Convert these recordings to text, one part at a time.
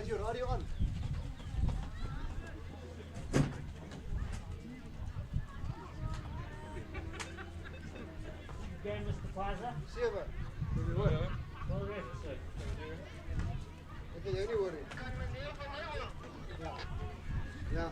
is your radio on? Game, Mr. Plaza. 7. Well read, sir. Ek jy nie hoor nie. Ja. Ja.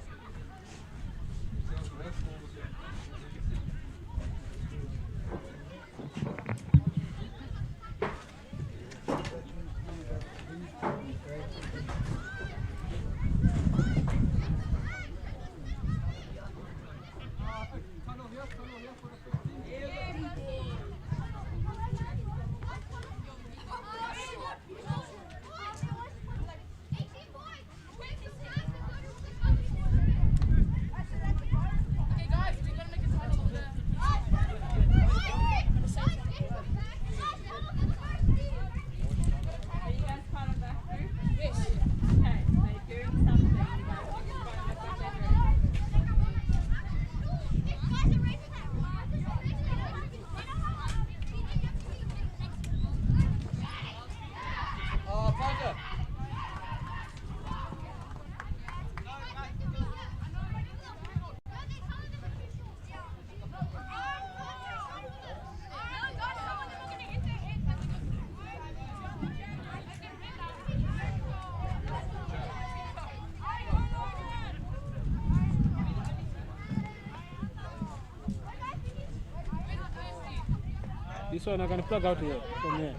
This one I'm going to plug out here, from here.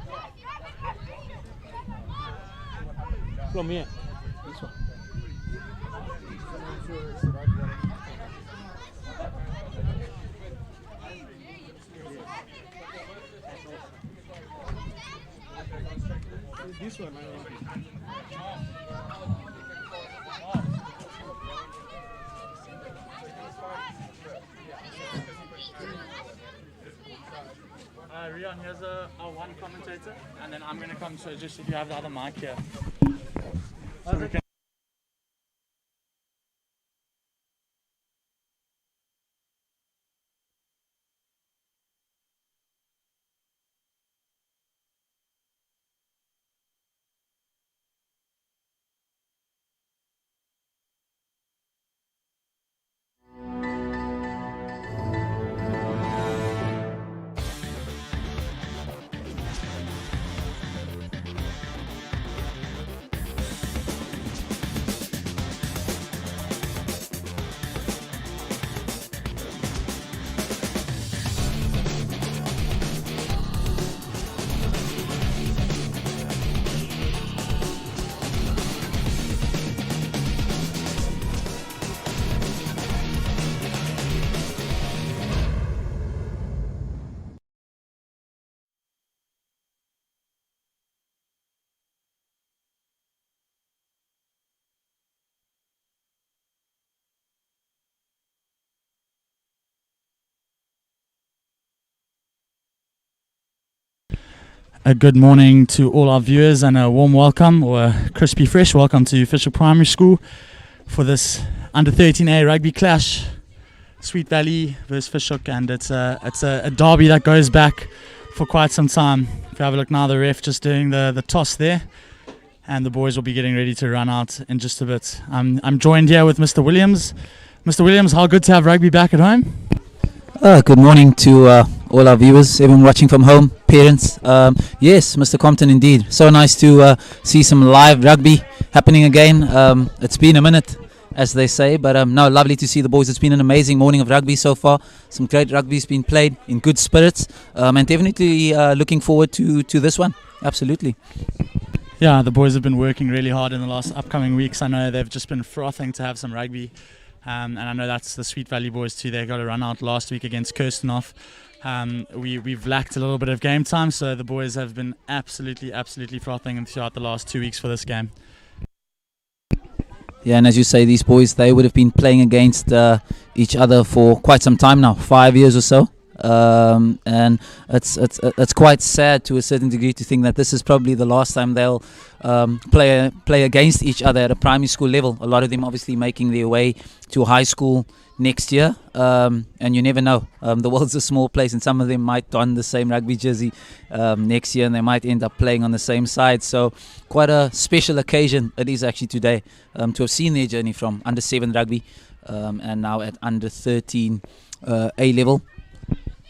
From here, this one. This one I want. Rion, here's a one commentator, and then I'm going to come, so just if you have the other mic here. So we can a good morning to all our viewers and a warm welcome, or a crispy fresh welcome to Fisher Primary School for this under 13A rugby clash, Sweet Valley versus Fish Hoek, and it's a derby that goes back for quite some time. If you have a look now, the ref just doing the toss there, and the boys will be getting ready to run out in just a bit. I'm joined here with Mr. Williams. Mr. Williams, how good to have rugby back at home. Good morning to all our viewers, everyone watching from home, parents. Yes, Mr. Compton, indeed. So nice to see some live rugby happening again. It's been a minute, as they say, but no, lovely to see the boys. It's been an amazing morning of rugby so far. Some great rugby's been played in good spirits, and definitely looking forward to this one. Absolutely. Yeah, the boys have been working really hard in the last upcoming weeks. I know they've just been frothing to have some rugby. And I know that's the Sweet Valley boys too. They got a run out last week against Kirstenhof. We've lacked a little bit of game time, so the boys have been absolutely frothing throughout the last 2 weeks for this game. Yeah, and as you say, these boys, they would have been playing against each other for quite some time now, 5 years or so. And it's quite sad to a certain degree to think that this is probably the last time they'll play against each other at a primary school level. A lot of them obviously making their way to high school next year, and you never know. The world's a small place, and some of them might don the same rugby jersey next year, and they might end up playing on the same side. So quite a special occasion it is actually today to have seen their journey from under 7 rugby and now at under 13 A level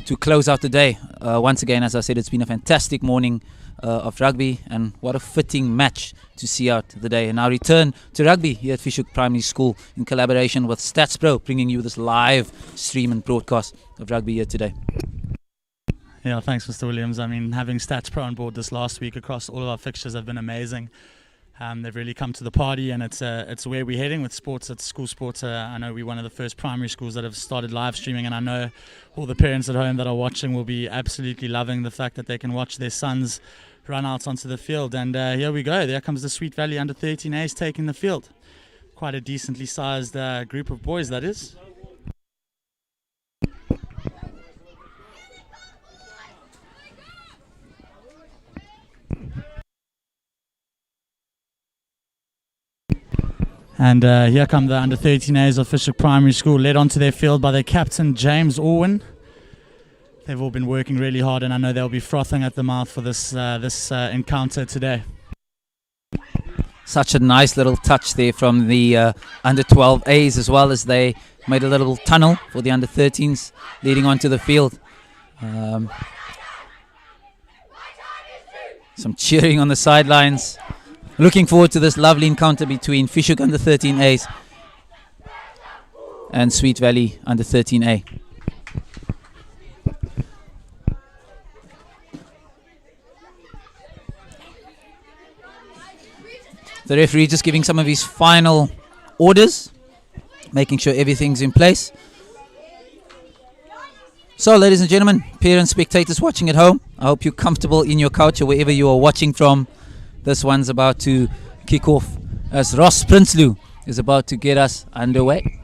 to close out the day. Once again, as I said, it's been a fantastic morning of rugby, and what a fitting match to see out the day. And our return to rugby here at Hoek Primary School in collaboration with Stats Pro, bringing you this live stream and broadcast of rugby here today. Yeah, thanks, Mr. Williams. I mean, having Stats Pro on board this last week across all of our fixtures have been amazing. They've really come to the party, and it's where we're heading with sports. It's school sports. I know we're one of the first primary schools that have started live streaming, and I know all the parents at home that are watching will be absolutely loving the fact that they can watch their sons run out onto the field. And here we go. There comes the Sweet Valley under 13As taking the field. Quite a decently sized group of boys, that is. And here come the under 13As of Hoek Primary School, led onto their field by their captain James Orwin. They've all been working really hard, and I know they'll be frothing at the mouth for this encounter today. Such a nice little touch there from the under 12As, as well as they made a little tunnel for the under 13s leading onto the field. Some cheering on the sidelines. Looking forward to this lovely encounter between Hoek under 13As and Sweet Valley under 13A. The referee just giving some of his final orders, making sure everything's in place. So, ladies and gentlemen, parents, spectators watching at home, I hope you're comfortable in your couch or wherever you are watching from. This one's about to kick off as Ross Prinsloo is about to get us underway.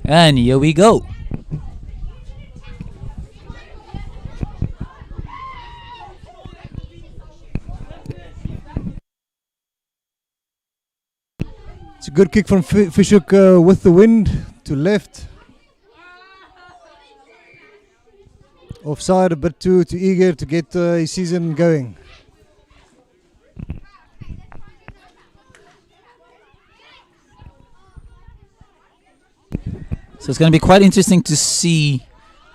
And here we go. It's a good kick from Hoek with the wind to left. Offside, a bit too eager to get his season going. So it's going to be quite interesting to see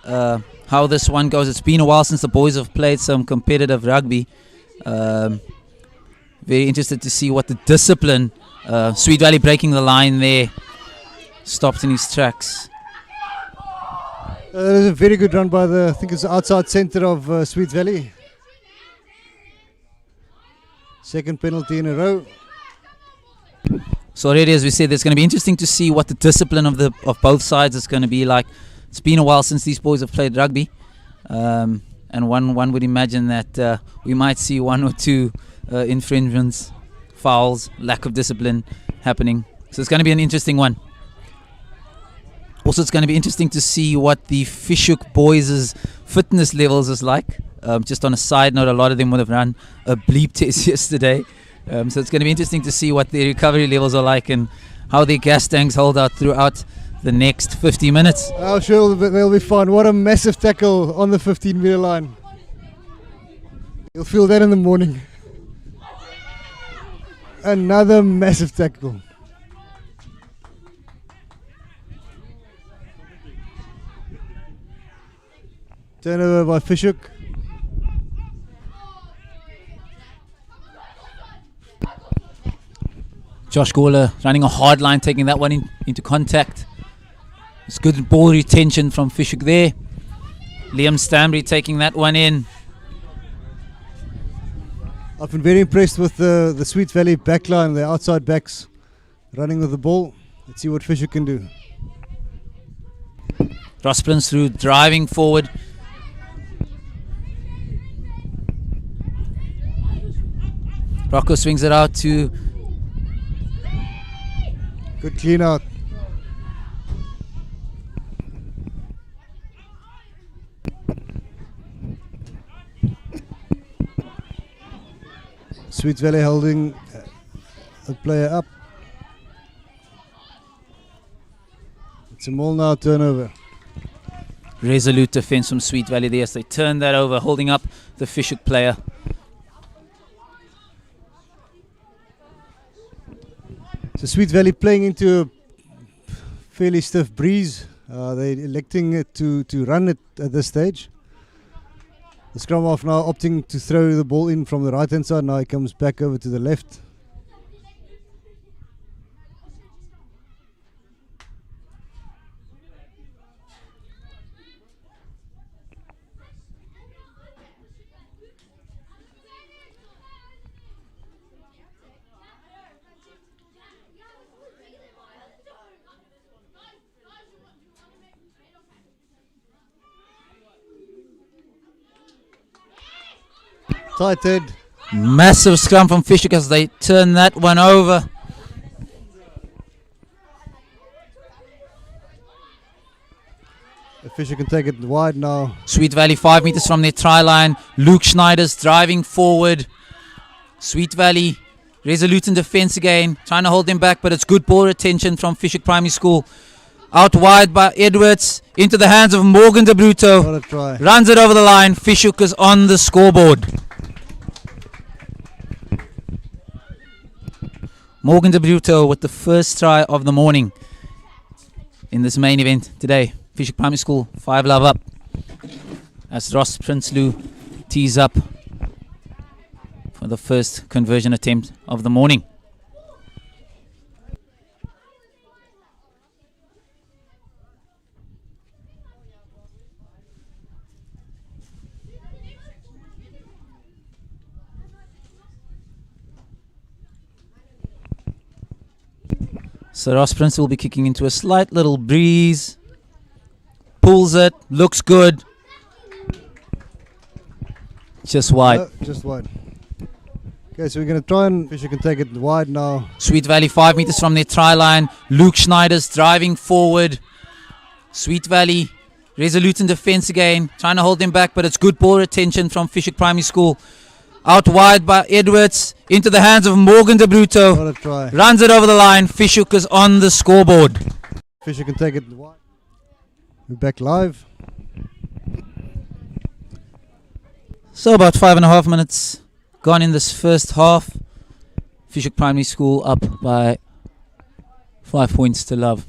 how this one goes. It's been a while since the boys have played some competitive rugby. Very interested to see what the discipline. Sweet Valley breaking the line there. Stopped in his tracks. There's a very good run by I think it's the outside centre of Sweet Valley. Second penalty in a row. So already, as we said, it's going to be interesting to see what the discipline of both sides is going to be like. It's been a while since these boys have played rugby, and one would imagine that we might see one or two infringements, fouls, lack of discipline happening. So it's going to be an interesting one. Also, it's going to be interesting to see what the Hoek boys' fitness levels is like. Just on a side note, a lot of them would have run a bleep test yesterday. So it's going to be interesting to see what their recovery levels are like and how their gas tanks hold out throughout the next 50 minutes. I'm sure they'll be fine. What a massive tackle on the 15-meter line. You'll feel that in the morning. Another massive tackle. Turnover by Hoek. Josh Gawler running a hard line, taking that one into contact. It's good ball retention from Hoek there. Liam Stanbury taking that one in. I've been very impressed with the Sweet Valley backline, the outside backs running with the ball. Let's see what Hoek can do. Ross Prinsloo driving forward. Rocco swings it out to... Good clean out. Sweet Valley holding a player up. It's a maul now, turnover. Resolute defense from Sweet Valley there as they turn that over, holding up the Fish Hoek player. So Sweet Valley playing into a fairly stiff breeze. They're electing it to run it at this stage. The scrum half now opting to throw the ball in from the right hand side. Now he comes back over to the left. Tight head. Massive scrum from Fish Hoek as they turn that one over. The Fisher can take it wide now. Sweet Valley 5 meters from their try line. Luke Schneider's driving forward. Sweet Valley resolute in defense again, trying to hold them back, but it's good ball retention from Fish Hoek Primary School. Out wide by Edwards, into the hands of Morgan de Bruto. What a try. Runs it over the line. Fish Hoek is on the scoreboard. Morgan de Bruto with the first try of the morning in this main event today. Fish Hoek Primary School 5 love up as Ross Prinsloo tees up for the first conversion attempt of the morning. So Ross Prince will be kicking into a slight little breeze. Pulls it, looks good. Just wide. No, just wide. Okay, so we're going to try and Fisher can take it wide now. Sweet Valley 5 meters from their try line. Luke Schneider's driving forward. Sweet Valley resolute in defense again, trying to hold them back, but it's good ball retention from Fish Hoek Primary School. Out wide by Edwards, into the hands of Morgan de Bruto. What a try. Runs it over the line. Fish Hoek is on the scoreboard. Fisher can take it wide. We're back live. So about 5.5 minutes gone in this first half. Fish Hoek Primary School up by 5 points to love.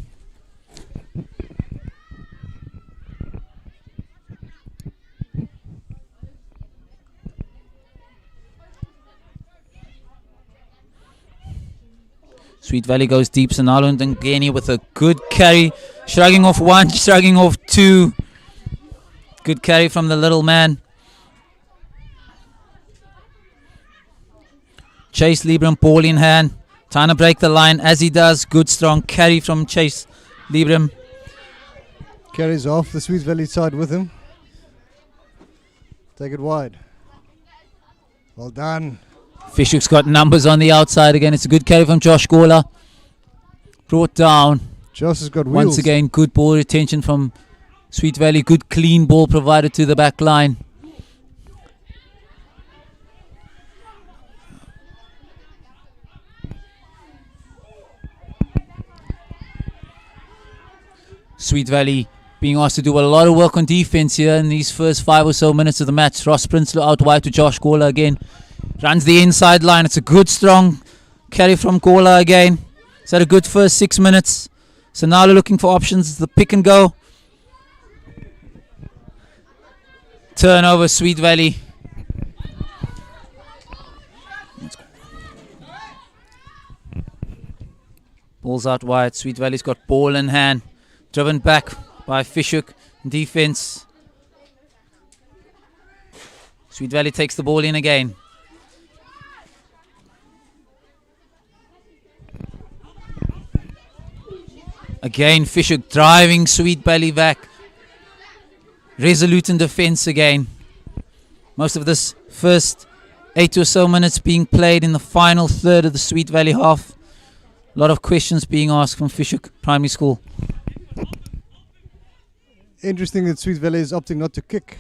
Sweet Valley goes deep. Sonalo Ndengeni with a good carry. Shrugging off one, shrugging off two. Good carry from the little man. Chase Liebram, ball in hand. Trying to break the line as he does. Good strong carry from Chase Liebram. Carries off the Sweet Valley side with him. Take it wide. Well done. Fish Hoek's got numbers on the outside again. It's a good carry from Josh Gola. Brought down. Josh has got wheels. Once again, good ball retention from Sweet Valley. Good clean ball provided to the back line. Sweet Valley being asked to do a lot of work on defense here in these first 5 or so minutes of the match. Ross Prinsloo out wide to Josh Gola again. Runs the inside line. It's a good strong carry from Gola again. He's had a good first 6 minutes. So now they're looking for options. The pick and go. Turnover, Sweet Valley. Ball's out wide. Sweet Valley's got ball in hand. Driven back by Fish Hoek. Defense. Sweet Valley takes the ball in again. Again, Fish Hoek driving Sweet Valley back. Resolute in defense again. Most of this first 8 or so minutes being played in the final third of the Sweet Valley half. A lot of questions being asked from Fish Hoek Primary School. Interesting that Sweet Valley is opting not to kick,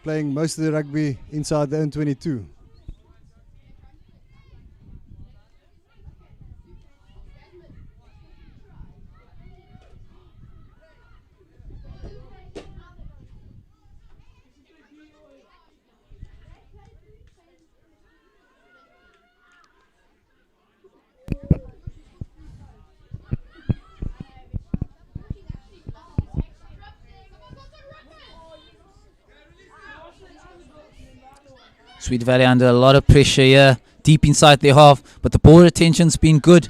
playing most of the rugby inside the own 22. Sweet Valley under a lot of pressure here, deep inside their half, but the ball retention's been good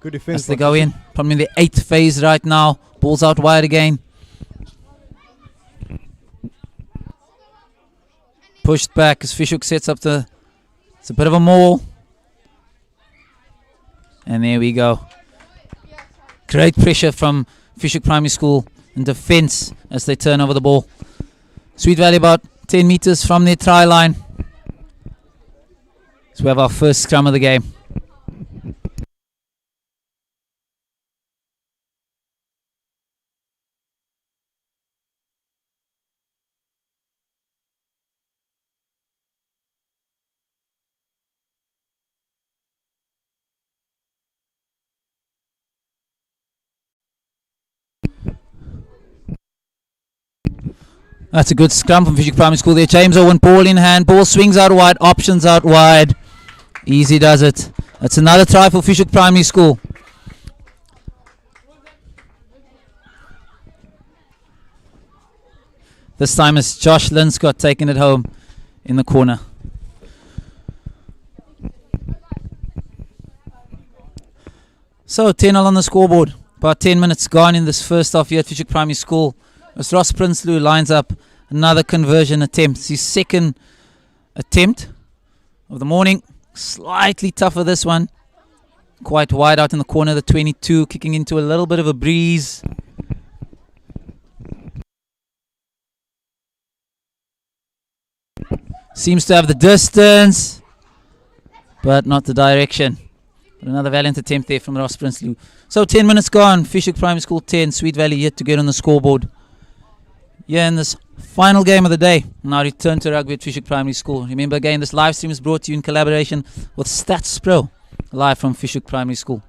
Good defense. as they go in. Probably in the 8th phase right now. Ball's out wide again. Pushed back as Fish Hoek sets up it's a bit of a maul. And there we go. Great pressure from Fish Hoek Primary School in defence as they turn over the ball. Sweet Valley about 10 metres from their try line. So we have our first scrum of the game. That's a good scrum from Fish Hoek Primary School there. James Owen, ball in hand. Ball swings out wide. Options out wide. Easy does it. That's another try for Fish Hoek Primary School. This time it's Josh Linscott taking it home in the corner. So 10-0 on the scoreboard. About 10 minutes gone in this first half here at Fish Hoek Primary School. As Ross Prinsloo lines up another conversion attempt. It's his second attempt of the morning. Slightly tougher this one. Quite wide out in the corner, the 22, kicking into a little bit of a breeze. Seems to have the distance, but not the direction. But another valiant attempt there from Ross Prinsloo. So 10 minutes gone. Fish Hoek Primary School 10, Sweet Valley yet to get on the scoreboard. Yeah, in this final game of the day. Now return to rugby at Fish Hoek Primary School. Remember again, this live stream is brought to you in collaboration with Stats Pro, live from Fish Hoek Primary School.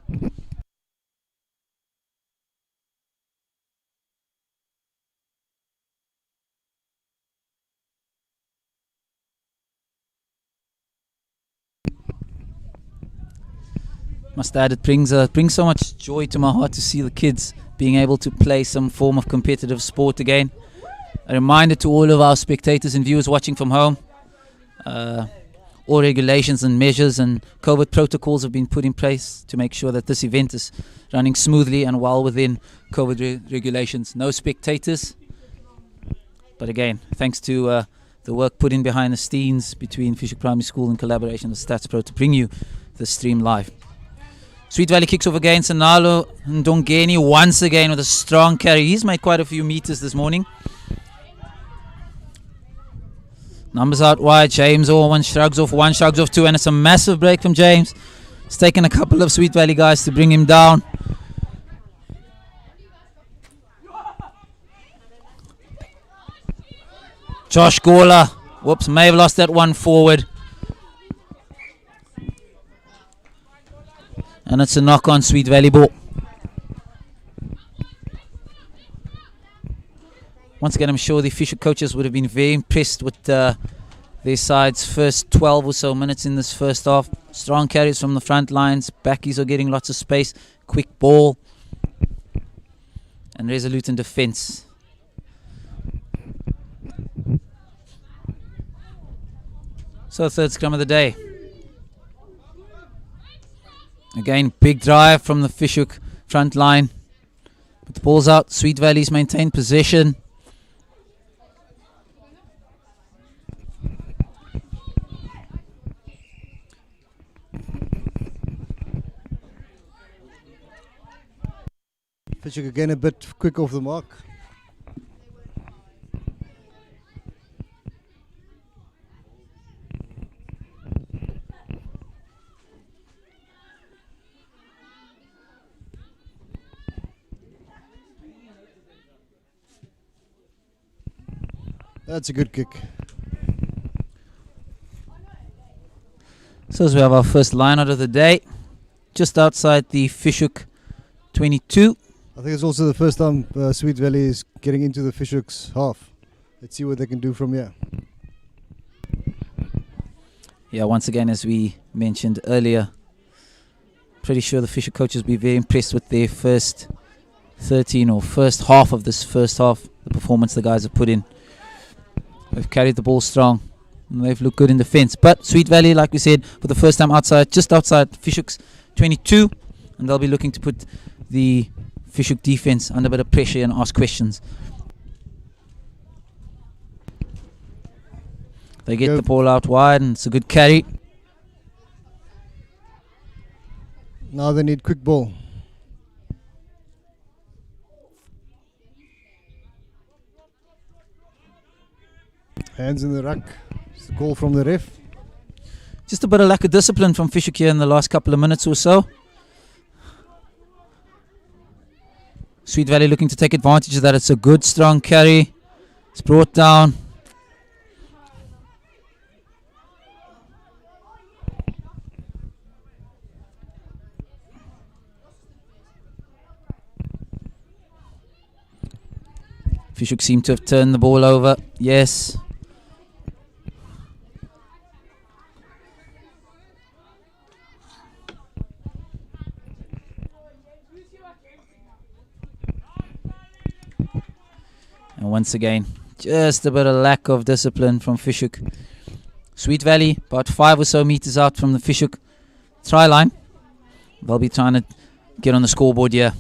Must add, it brings so much joy to my heart to see the kids being able to play some form of competitive sport again. A reminder to all of our spectators and viewers watching from home, all regulations and measures and COVID protocols have been put in place to make sure that this event is running smoothly and well within COVID regulations. No spectators, but again, thanks to the work put in behind the scenes between Fish Hoek Primary School in collaboration with Stats Pro to bring you the stream live. Sweet Valley kicks off again. Sanalo Ndongeni once again with a strong carry. He's made quite a few meters this morning. Numbers out wide. James one shrugs off two, and it's a massive break from James. It's taken a couple of Sweet Valley guys to bring him down. Josh Gola, whoops, may have lost that one forward. And it's a knock on Sweet Valley ball. Once again, I'm sure the Fish Hoek coaches would have been very impressed with their side's first 12 or so minutes in this first half. Strong carries from the front lines. Backies are getting lots of space. Quick ball. And resolute in defence. So third scrum of the day. Again, big drive from the Fish Hoek front line. But the ball's out. Sweet Valley's maintained possession. Fish Hoek again a bit quick off the mark. That's a good kick. So as we have our first line out of the day, just outside the Fish Hoek 22. I think it's also the first time Sweet Valley is getting into the Fish Hoek's half. Let's see what they can do from here. Yeah, once again, as we mentioned earlier, pretty sure the Fish Hoek coaches will be very impressed with their first 13 or first half of this first half, the performance the guys have put in. They've carried the ball strong. And they've looked good in defence. But Sweet Valley, like we said, for the first time outside, just outside Fishhook's 22. And they'll be looking to put the Fishhook defence under a bit of pressure and ask questions. They get the ball out wide and it's a good carry. Now they need quick ball. Hands in the ruck. It's the call from the ref. Just a bit of lack of discipline from Fishhook here in the last couple of minutes or so. Sweet Valley looking to take advantage of that. It's a good strong carry. It's brought down. Fishhook seem to have turned the ball over. Yes. And once again, just a bit of lack of discipline from Fishhook. Sweet Valley, about 5 or so meters out from the Fishhook try line. They'll be trying to get on the scoreboard here.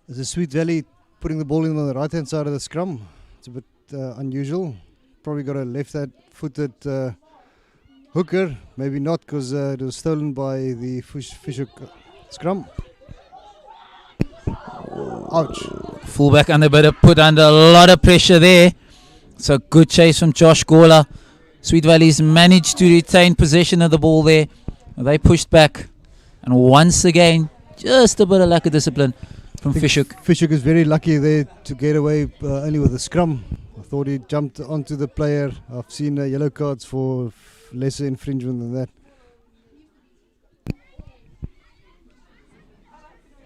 This is Sweet Valley putting the ball in on the right hand side of the scrum. It's a bit unusual. Probably got a left-footed hooker. Maybe not, because it was stolen by the Fishhook scrum. Ouch. Fullback under bit of put under a lot of pressure there. It's a good chase from Josh Gawler. Sweet Valley's managed to retain possession of the ball there. They pushed back. And once again, just a bit of lack of discipline from Fishhook. Fishhook is very lucky there to get away only with a scrum. I thought he jumped onto the player. I've seen yellow cards for lesser infringement than that.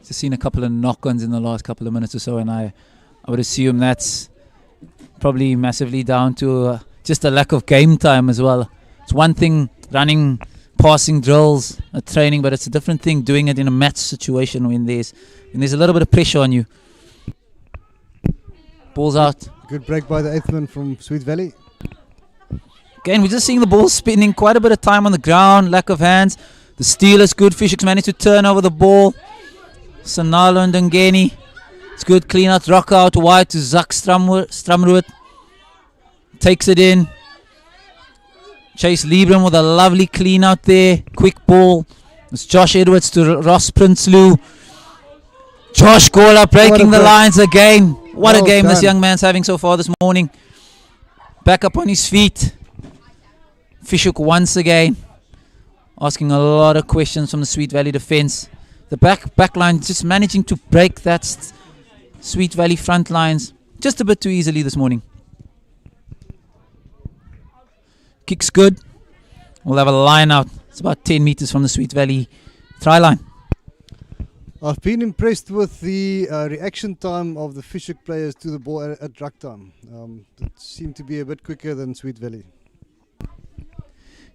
Just seen a couple of knock-ons in the last couple of minutes or so, and I would assume that's probably massively down to just a lack of game time as well. It's one thing running passing drills at training, but it's a different thing doing it in a match situation when there's a little bit of pressure on you. Ball's out. Good break by the 8th man from Sweet Valley. Again, we're just seeing the ball spinning, quite a bit of time on the ground, lack of hands. The steal is good. Fishhook's managed to turn over the ball. Sanalo and Dungeni. It's good. Clean out, rock out wide to Zak Stramroot. Takes it in. Chase Liebram with a lovely clean out there. Quick ball. It's Josh Edwards to Ross Prinsloo. Josh Gawler breaking the lines again. What a game this young man's having so far this morning. Back up on his feet. Fishhook once again asking a lot of questions from the Sweet Valley defence. The back line just managing to break that Sweet Valley front lines just a bit too easily this morning. Kick's good. We'll have a line out. It's about 10 meters from the Sweet Valley try line. I've been impressed with the reaction time of the Fishhook players to the ball at ruck time. It seemed to be a bit quicker than Sweet Valley.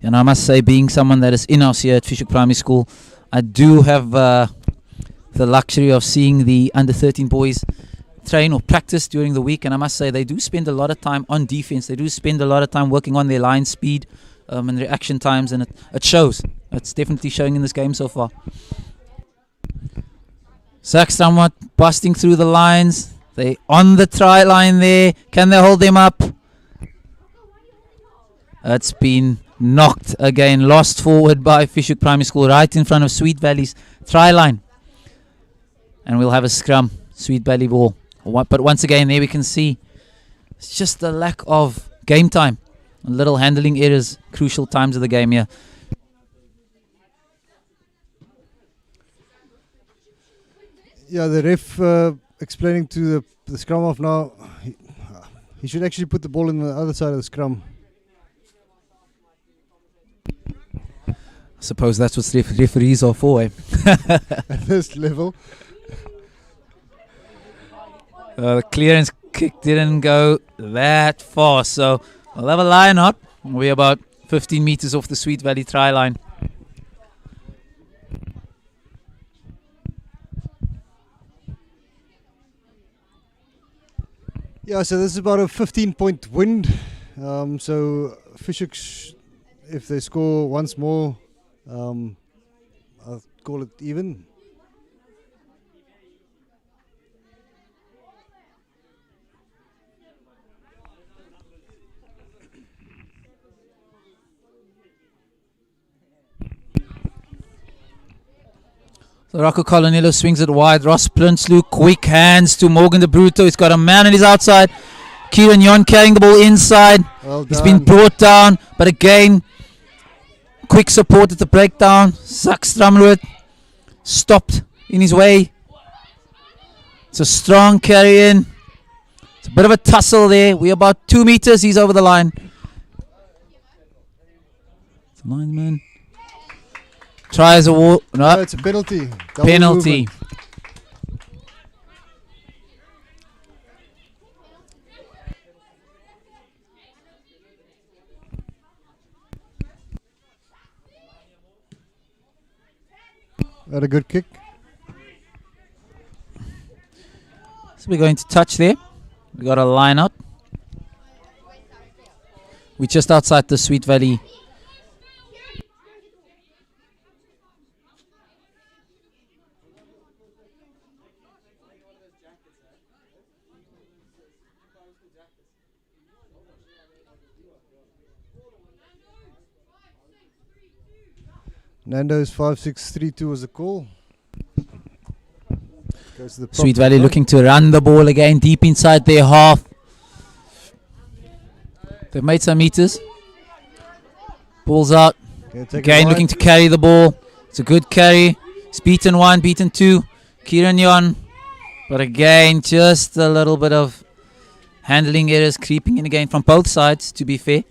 And I must say, being someone that is in-house here at Fishhook Primary School, I do have the luxury of seeing the under-13 boys train or practice during the week, and I must say they do spend a lot of time on defense. They do spend a lot of time working on their line speed and reaction times, and it shows. It's definitely showing in this game so far. Zach somewhat busting through the lines. They on the try line there. Can they hold them up? It's been knocked again, lost forward by Fishhook Primary School right in front of Sweet Valley's try line. And we'll have a scrum, Sweet Valley ball. But once again, there we can see it's just the lack of game time. Little handling errors, crucial times of the game here. Yeah, the ref explaining to the scrum off now, he should actually put the ball in the other side of the scrum. I suppose that's what referees are for, eh? At this level. The clearance kick didn't go that far, so we'll have a line out. We're about 15 meters off the Sweet Valley try line. Yeah, so this is about a 15-point wind. So Fishhook, if they score once more, I'll call it even. So Rocco Colonello swings it wide. Ross Prinsloo, quick hands to Morgan de Bruto. He's got a man on his outside. Kieran Yon carrying the ball inside. Well He's done. been brought down, but again, quick support at the breakdown. Zak Stramroot stopped in his way. It's a strong carry in. It's a bit of a tussle there. We're about 2 meters. He's over the line. It's a lineman. Tries a wall. No, No, it's a penalty. Double penalty. movement. Had a good kick. So we're going to touch there. We got a line out. We're just outside the Sweet Valley. Nando's 5632 was the call. Goes to the Sweet prop Valley line. looking to run the ball again deep inside their half. They've made some meters. Ball's out. Gonna take it Again wide. looking to carry the ball. It's a good carry. It's beaten one, beaten two. Kieran Yon. But again, just a little bit of handling errors creeping in again from both sides, to be fair.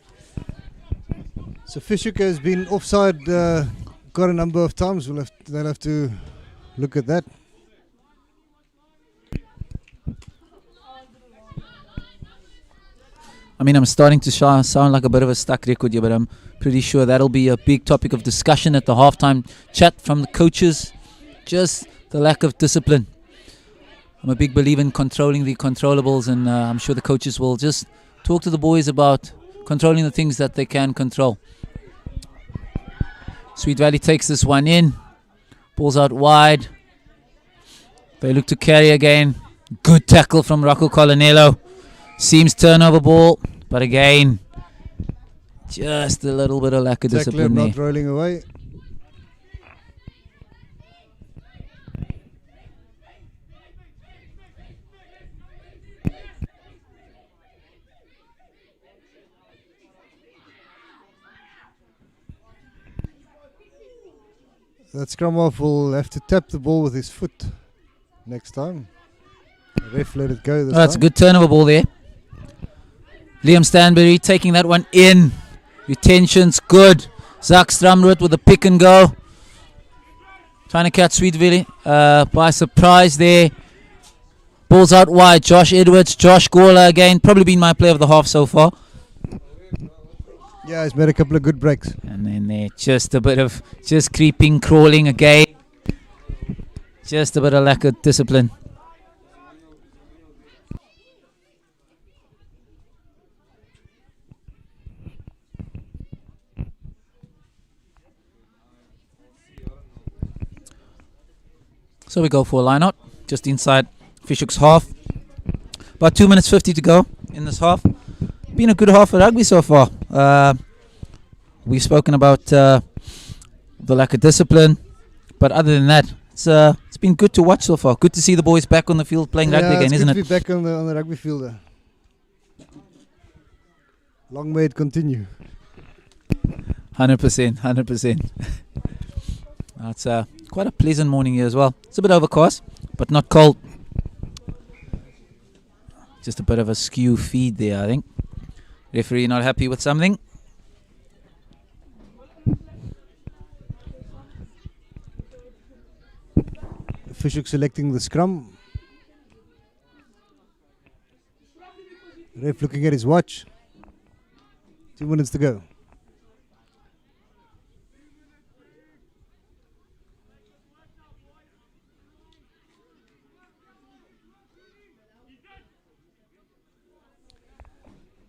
So Fishhook has been offside quite a number of times. They'll have to look at that. I mean, I'm starting to sound like a bit of a stuck record here, but I'm pretty sure that'll be a big topic of discussion at the halftime chat from the coaches. Just the lack of discipline. I'm a big believer in controlling the controllables, and I'm sure the coaches will just talk to the boys about controlling the things that they can control. Sweet Valley takes this one in. Ball's out wide. They look to carry again. Good tackle from Rocco Colonello. Seems turnover ball, but again, just a little bit of lack of Tackler discipline there. not rolling away. That scrum half will have to tap the ball with his foot next time. The ref let it go this That's a time. good turnover ball there. Liam Stanbury taking that one in. Retention's good. Zak Stramroot with a pick and go. Trying to catch Sweet Valley by surprise there. Ball's out wide. Josh Edwards, Josh Gawler again. Probably been my player of the half so far. Yeah, he's made a couple of good breaks. And then there, just a bit of just creeping, crawling again. Just a bit of lack of discipline. So we go for a line out, just inside Fishhook's half. About 2 minutes 50 to go in this half. Been a good half of rugby so far. We've spoken about the lack of discipline, but other than that, it's been good to watch so far. Good to see the boys back on the field playing rugby again, it's isn't good it? to be back on the rugby field. Long may it continue. 100%, 100%. It's quite a pleasant morning here as well. It's a bit overcast, but not cold. Just a bit of a skew feed there, I think. Referee not happy with something. Fishhook selecting the scrum. Ref looking at his watch. 2 minutes to go.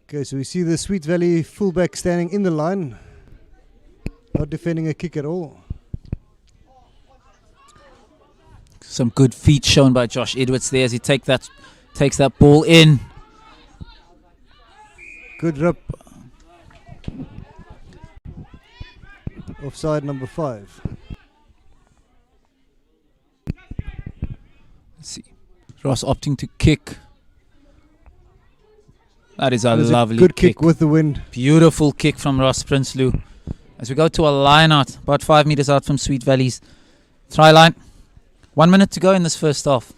Okay, so we see the Sweet Valley fullback standing in the line, not defending a kick at all. Some good feet shown by Josh Edwards there as he takes that ball in. Good rip. Offside number 5. Let's see. Ross opting to kick. That is a That is lovely good kick with the wind. Beautiful kick from Ross Prinsloo. As we go to a line out, about 5 meters out from Sweet Valley's try line. 1 minute to go in this first half.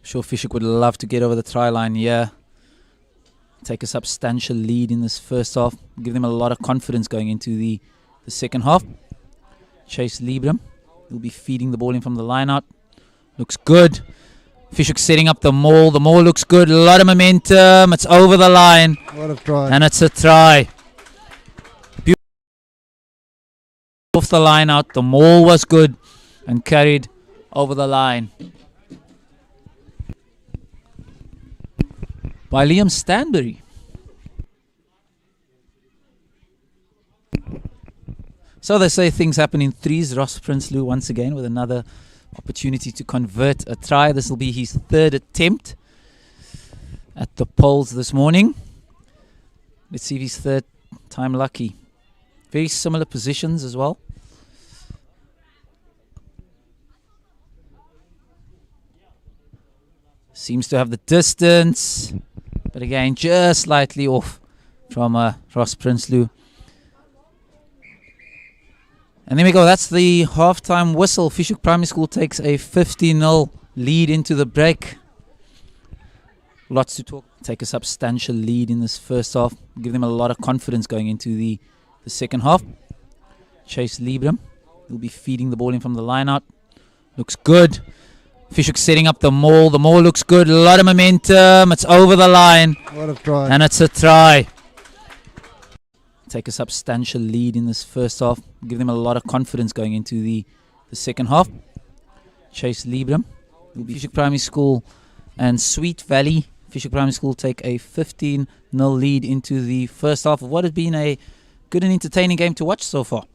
Sure, Fishhook would love to get over the try line here. Take a substantial lead in this first half. Give them a lot of confidence going into the second half. Chase Liebram. He'll be feeding the ball in from the line out. Looks good. Fishhook setting up the maul. The maul looks good. A lot of momentum. It's over the line. What a try. And it's a try. Beautiful. Off the line out. The maul was good and carried over the line by Liam Stanbury. So they say things happen in threes. Ross Prinsloo once again with another opportunity to convert a try. This will be his third attempt at the polls this morning. Let's see if he's third time lucky. Very similar positions as well. Seems to have the distance, but again, just slightly off from Ross Prinsloo. And there we go. That's the half-time whistle. Fishhook Primary School takes a 15-0 lead into the break. Lots to talk. Take a substantial lead in this first half. Give them a lot of confidence going into the second half. Chase Liebram. He'll be feeding the ball in from the line out. Looks good. Fishhook setting up the maul. The maul looks good. A lot of momentum. It's over the line. What a try. And it's a try. Take a substantial lead in this first half. Give them a lot of confidence going into the second half. Chase Liebram. Fishhook Primary School and Sweet Valley. Fishhook Primary School take a 15-0 lead into the first half of what has been a good and entertaining game to watch so far.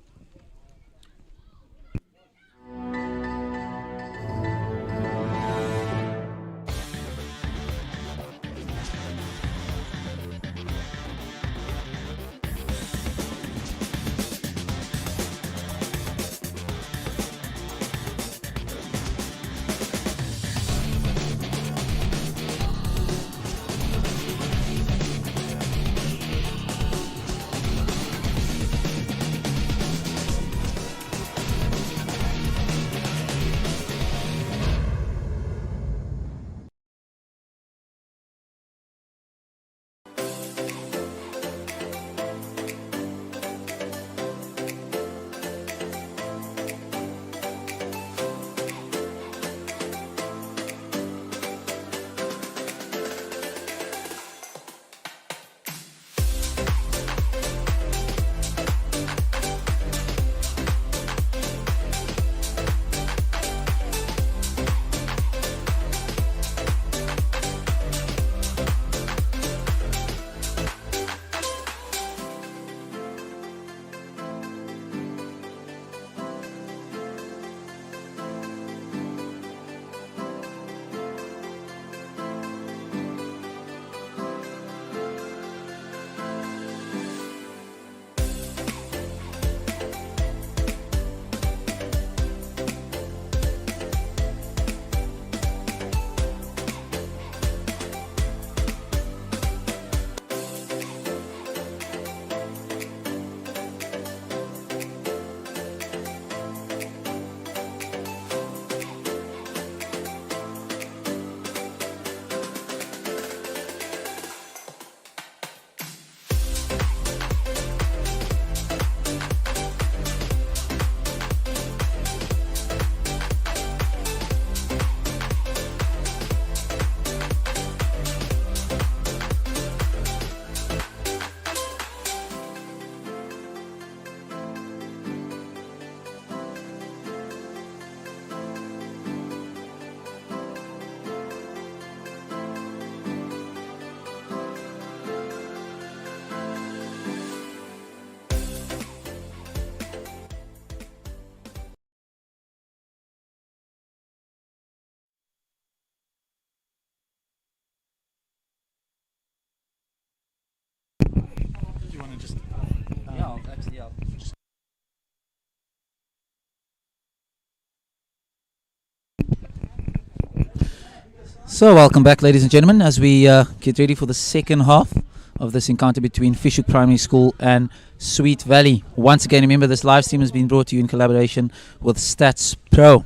So welcome back, ladies and gentlemen, as we get ready for the second half of this encounter between Hoek Primary School and Sweet Valley. Once again, remember this live stream has been brought to you in collaboration with Stats Pro.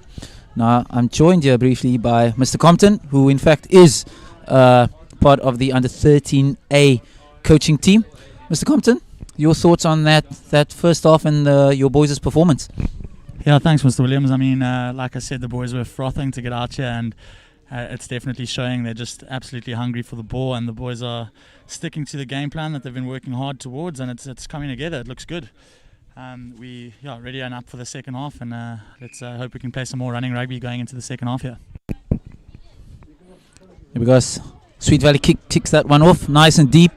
Now, I'm joined here briefly by Mr. Compton, who in fact is part of the under 13A coaching team. Mr. Compton, your thoughts on that first half and your boys' performance? Yeah, thanks, Mr. Williams. I mean, like I said, the boys were frothing to get out here, and it's definitely showing they're just absolutely hungry for the ball, and the boys are sticking to the game plan that they've been working hard towards, and it's coming together. It looks good. We ready and up for the second half, and let's hope we can play some more running rugby going into the second half here. Here we go. Sweet Valley kicks that one off, nice and deep.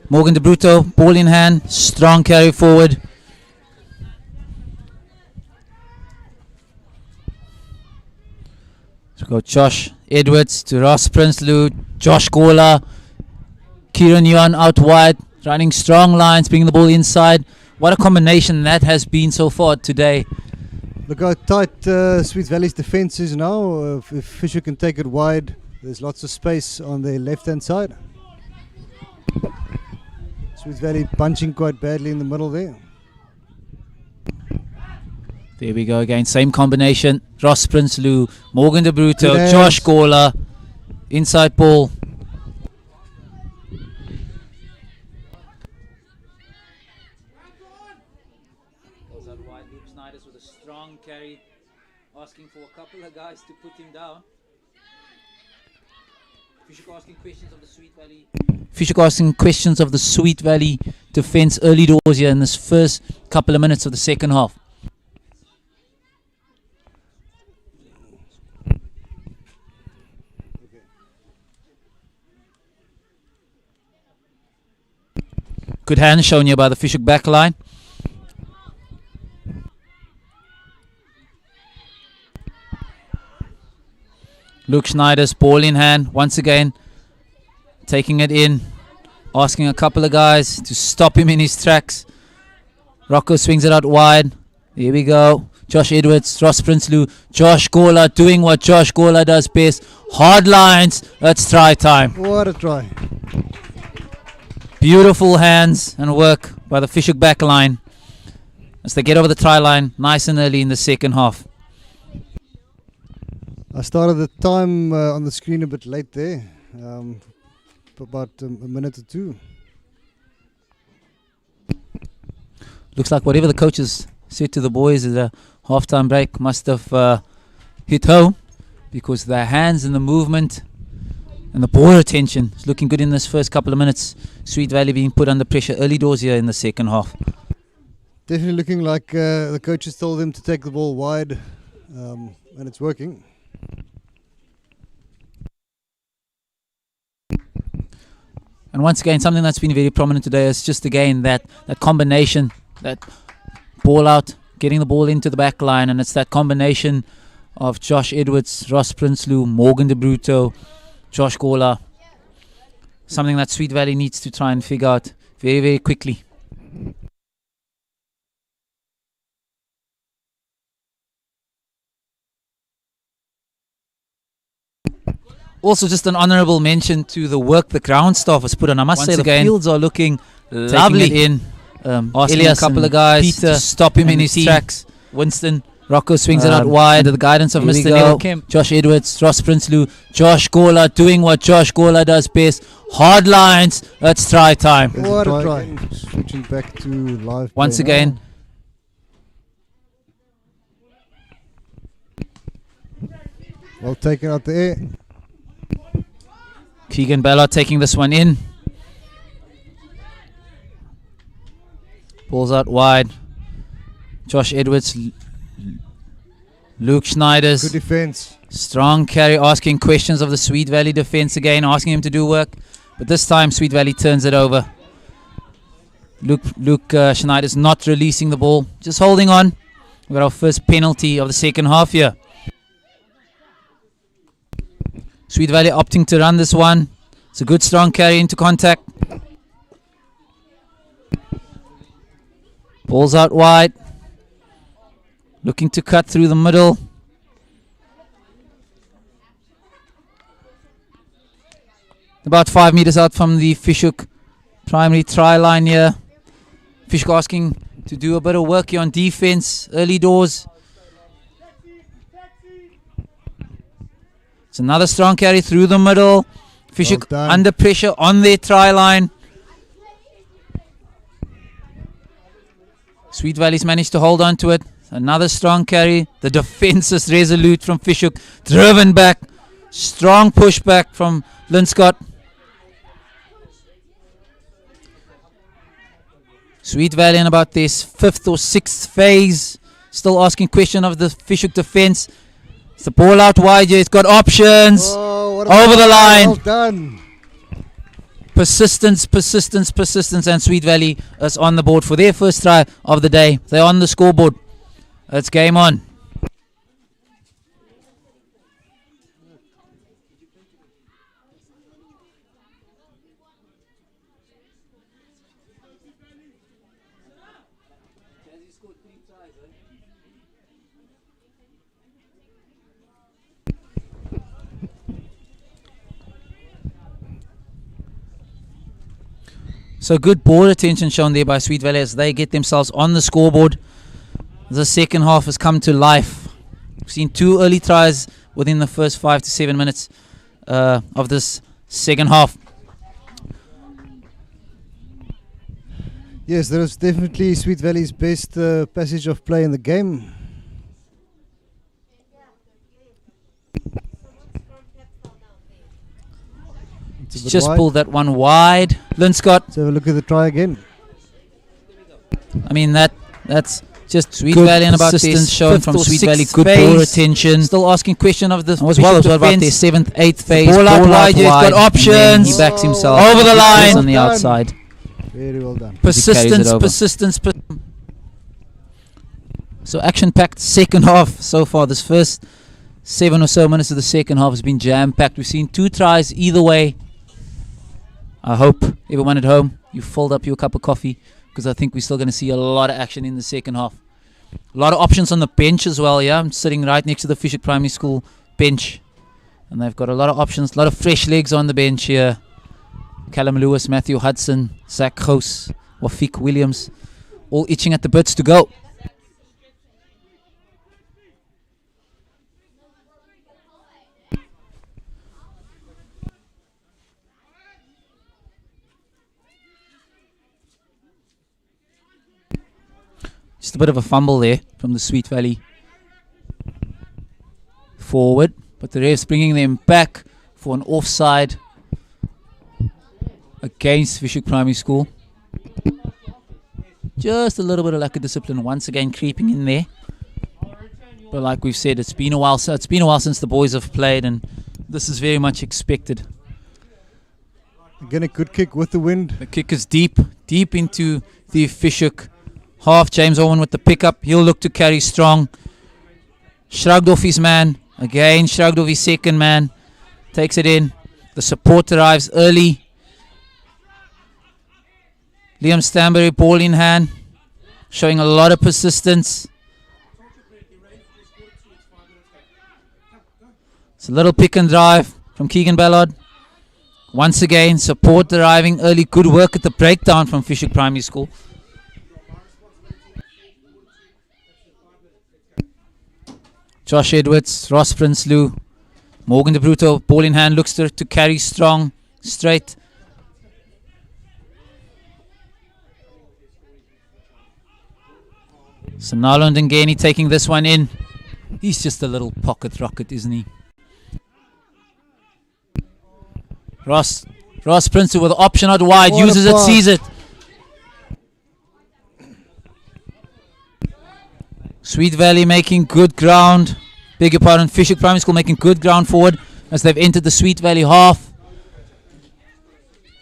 Morgan De Bruto, ball in hand, strong carry forward. So go Josh Edwards to Ross Prinsloo, Josh Gola, Kieran Yuan out wide, running strong lines, bringing the ball inside. What a combination that has been so far today. Look how tight Sweet Valley's defence is now. If Fisher can take it wide, there's lots of space on the left-hand side. Sweet Valley punching quite badly in the middle there. There we go again, same combination. Ross Prinsloo, Morgan De Bruto, Josh Gola, inside ball. Goes out wide, Luke Snyder's with a strong carry, asking for a couple of guys to put him down. Fisher asking questions of the Sweet Valley. Fisher asking questions of the Sweet Valley defence early doors here in this first couple of minutes of the second half. Good hand shown here by the Fisher back line. Luke Schneider's ball in hand once again, taking it in, asking a couple of guys to stop him in his tracks. Rocco swings it out wide. Here we go. Josh Edwards, Ross Prinsloo, Josh Gola doing what Josh Gola does best. Hard lines. That's try time. What a try. Beautiful hands and work by the Fisher back line as they get over the try line nice and early in the second half. I started the time on the screen a bit late there, for about a minute or two. Looks like whatever the coaches said to the boys at the halftime break must have hit home, because their hands and the movement and the ball retention is looking good in this first couple of minutes. Sweet Valley being put under pressure early doors here in the second half. Definitely looking like the coaches told them to take the ball wide, and it's working. And once again, something that's been very prominent today is just again that combination, that ball out, getting the ball into the back line, and it's that combination of Josh Edwards, Ross Prinsloo, Morgan De Bruto, Josh Gola. Something that Sweet Valley needs to try and figure out very, very quickly. Also, just an honourable mention to the work the ground staff has put on. I must say, the fields are looking lovely. Asking Elias a couple of guys Peter to stop him in his tracks. Winston Rocco swings it out wide under the guidance of Mr. Neil Kemp. Josh Edwards, Ross Prinsloo, Josh Gola doing what Josh Gola does best. Hard lines. That's try time. What a try. Switching back to live. Once again. Well taken out the air. Keegan Ballard taking this one in. Ball's out wide. Josh Edwards, Luke Schneiders. Good defense. Strong carry, asking questions of the Sweet Valley defense again, asking him to do work. But this time Sweet Valley turns it over. Luke Schneiders not releasing the ball, just holding on. We've got our first penalty of the second half here. Sweet Valley opting to run this one. It's a good strong carry into contact. Ball's out wide. Looking to cut through the middle. About 5 meters out from the Fish Hoek primary try line here. Fish Hoek asking to do a bit of work here on defense, early doors. It's another strong carry through the middle. Fish Hoek done. under pressure on their try line. Sweet Valley's managed to hold on to it. Another strong carry. The defense is resolute from Fish Hoek. Driven back. Strong pushback from Linscott. Sweet Valley in about this 5th or 6th phase. Still asking question of the Fish Hoek defense. It's the ball out wide here. It's got options. Oh, what a Over the line. Well done. Persistence, persistence, persistence, and Sweet Valley is on the board for their first try of the day. They're on the scoreboard. It's game on. So good ball attention shown there by Sweet Valley as they get themselves on the scoreboard. The second half has come to life. We've seen 2 early tries within the first 5 to 7 minutes of this second half. Yes, that was definitely Sweet Valley's best passage of play in the game. It's a bit Just wide. pulled that one wide. Linscott, Let's have a look at the try again. I mean that's just Sweet Good Valley and about persistence this shown fifth from or Sweet sixth Valley. Good ball phase. attention. Still asking question of the As well Bishop as what about defense. their 7th, 8th phase. Ball out wide. He's got and then options. He backs himself Over the line. on the Well outside. done. Very well done. Persistence, persistence. So action-packed second half so far. This first 7 or so minutes of the second half has been jam-packed. We've seen 2 tries either way. I hope everyone at home, you filled up your cup of coffee, because I think we're still going to see a lot of action in the second half. A lot of options on the bench as well, yeah. I'm sitting right next to the Fish Hoek Primary School bench, and they've got a lot of options, a lot of fresh legs on the bench here. Callum Lewis, Matthew Hudson, Zach Gous, Wafik Williams, all itching at the bits to go. Just a bit of a fumble there from the Sweet Valley forward, but the ref's bringing them back for an offside against Fish Hoek Primary School. Just a little bit of lack of discipline once again creeping in there. But like we've said, it's been a while. So it's been a while since the boys have played, and this is very much expected. Again, a good kick with the wind. The kick is deep into the Fish Hoek half. James Owen with the pickup. He'll look to carry strong. Shrugged off his man. Again, shrugged off his second man. Takes it in. The support arrives early. Liam Stanbury, ball in hand. Showing a lot of persistence. It's a little pick and drive from Keegan Ballard. Once again, support arriving early. Good work at the breakdown from Fish Hoek Primary School. Josh Edwards, Ross Prinsloo, Morgan De Bruto, ball in hand, looks to carry strong, straight. So Nalo Ndengeni taking this one in. He's just a little pocket rocket, isn't he? Ross Prinsloo with the option out wide, What a uses it, pass. sees it. Sweet Valley making good ground. Beg your pardon, Fish Hoek Primary School making good ground forward as they've entered the Sweet Valley half.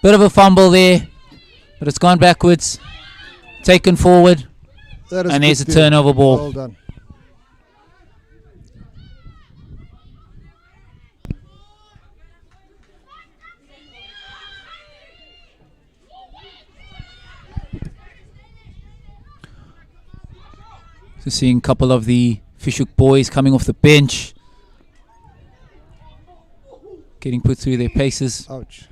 Bit of a fumble there, but it's gone backwards. Taken forward, That is and good there's a too. turnover ball. Well done. So seeing a couple of the Fish Hoek boys coming off the bench, getting put through their paces. Ouch.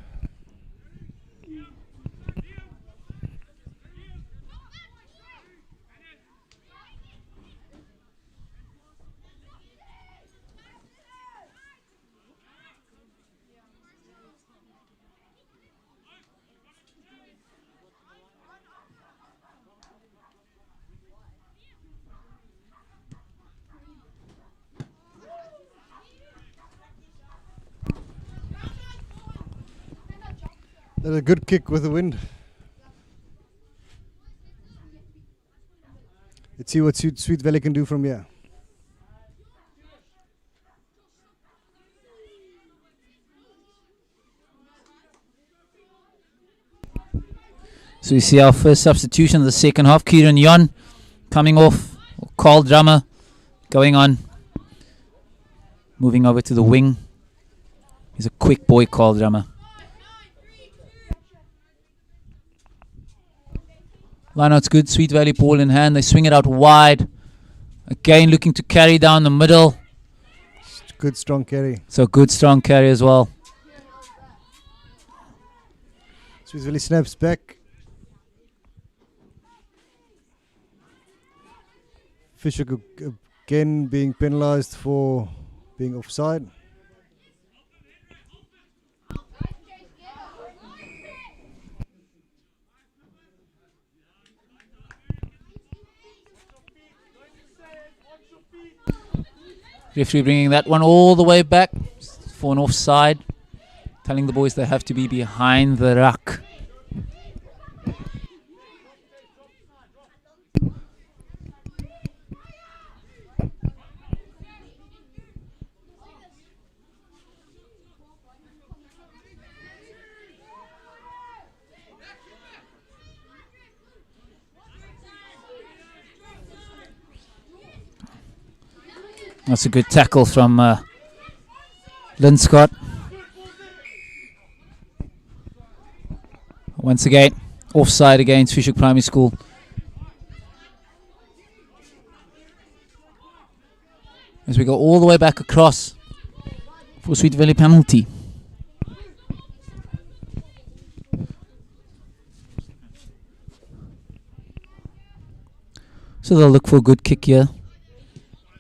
That's a good kick with the wind. Let's see what Sweet Valley can do from here. So we see our first substitution of the second half. Kieran Yon coming off. Carl Drummer going on. Moving over to the wing. He's a quick boy, Carl Drummer. Line out's good. Sweet Valley ball in hand. They swing it out wide. Again looking to carry down the middle. Good strong carry. So good strong carry as well. Sweet Valley snaps back. Fisher again being penalised for being offside. Referee bringing that one all the way back for an offside, telling the boys they have to be behind the ruck. That's a good tackle from Lynn Scott. Once again, offside against Fish Hoek Primary School. As we go all the way back across for Sweet Valley penalty. So they'll look for a good kick here.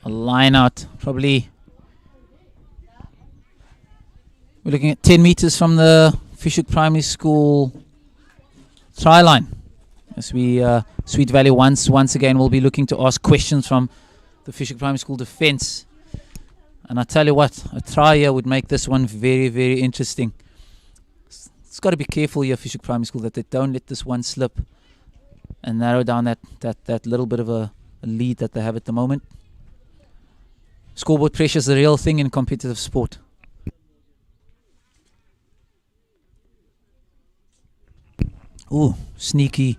A line out, probably. We're looking at 10 meters from the Fish Hoek Primary School try line. As we, Sweet Valley once again will be looking to ask questions from the Fish Hoek Primary School defense. And I tell you what, a try here would make this one very, very interesting. It's got to be careful here, Fish Hoek Primary School, that they don't let this one slip and narrow down that little bit of a lead that they have at the moment. Scoreboard pressure is the real thing in competitive sport. Ooh, sneaky